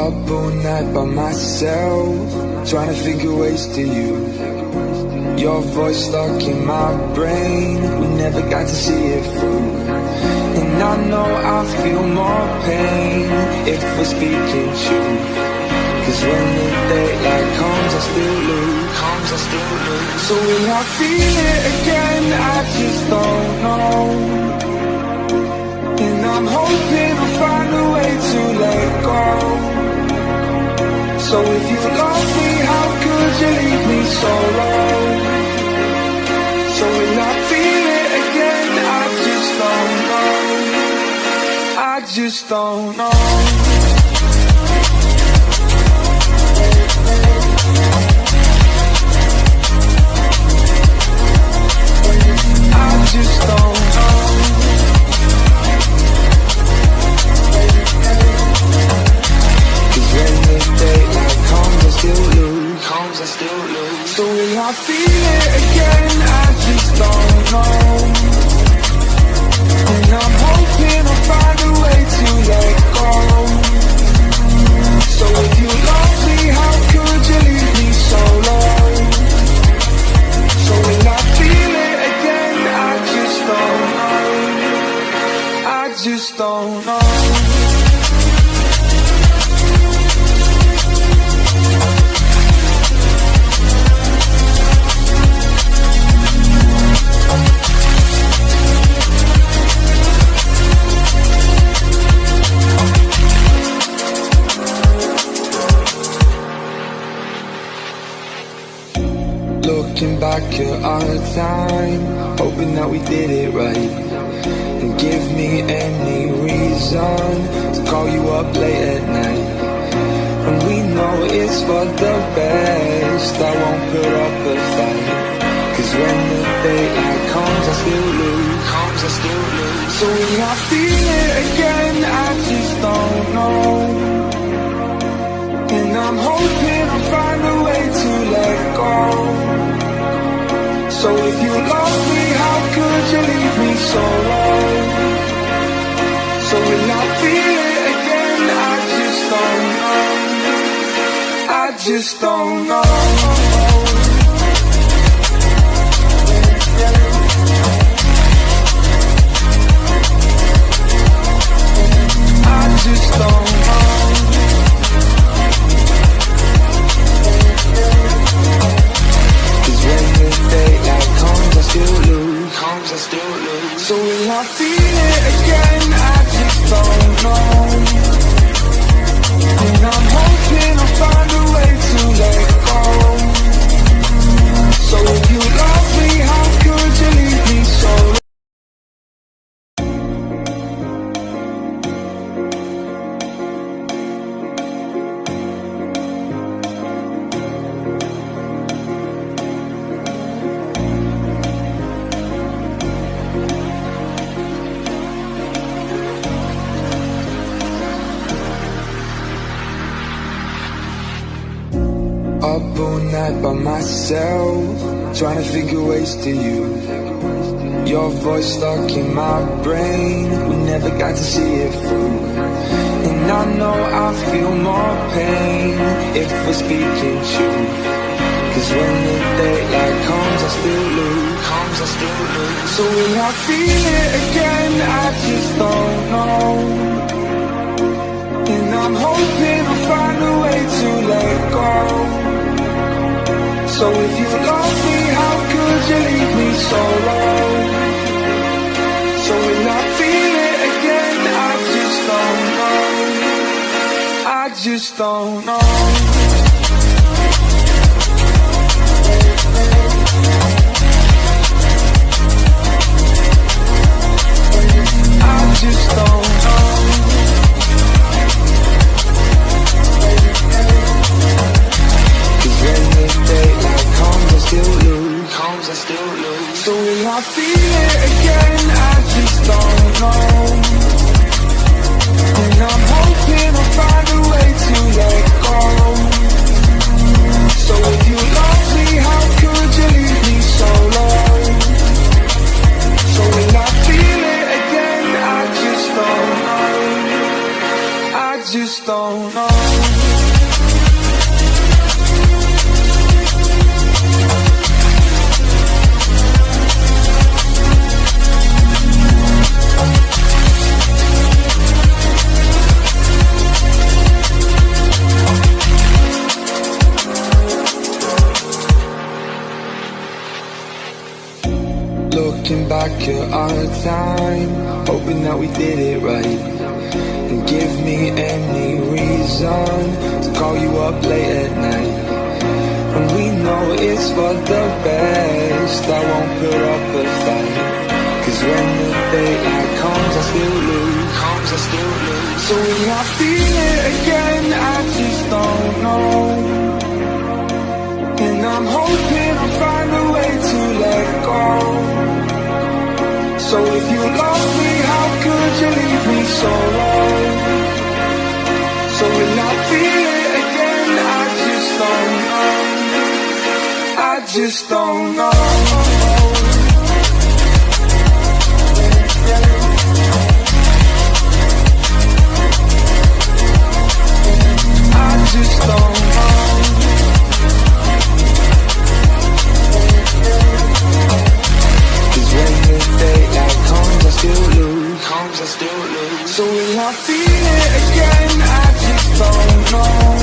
Up all night by myself, trying to figure ways to you. Your voice stuck in my brain, we never got to see it through. And I know I feel more pain if we're speaking truth. Cause when the daylight comes I still lose. So will I feel it again? I just don't know. And I'm hoping I'll find a way to let go. So if you love me, how could you leave me so low? So will I feel it again? I just don't know. I just don't know. I just don't know. Cause when the daylight comes I still lose. So will I feel it again? I just don't know. And I'm hoping I'll find a way to let go. So if you love me, how could you leave me so low? So will I feel it again? I just don't know. I just don't know. Looking back at our time, hoping that we did it right. And give me any reason to call you up late at night. And we know it's for the best, I won't put up a fight. Cause when the daylight comes I still lose. So will I feel it again? I just don't know. And I'm hoping I'll find a way to let go. So if you love me, how could you leave me so low? So will I feel it again? I just don't know. I just don't know. I just don't know. Cause when the daylight comes I still lose. So will I feel it again? I just don't know. And I'm hoping I'll find a way to let go. So if you love me, how could you leave me so low? Up all night by myself, trying to figure ways to you. Your voice stuck in my brain, we never got to see it through. And I know I feel more pain if we're speaking truth. Cause when the daylight comes I still lose. So will I feel it again? I just don't know. And I'm hoping I'll find a way to let go. So if you love me, how could you leave me so low? So will I feel it again? I just don't know. I just don't know. I just don't know. Cause when the daylight comes I still lose. So will I feel it again? I just don't know. And I'm hoping I'll find a way to let go. So if you love me, how could you leave me so low? So will I feel it again? I just don't know. I just don't know. our time, hoping that we did it right. And give me any reason to call you up late at night. And we know it's for the best, I won't put up a fight. Cause when the daylight comes, I still lose. So when I feel it again, I just don't know. And I'm hoping I'll find a way to let go. So if you love me, how could you leave me so low? So when I feel it again, I just don't know. I just don't know. I just don't know. Cause when the daylight comes, I still lose. So when I feel it again, I just don't know.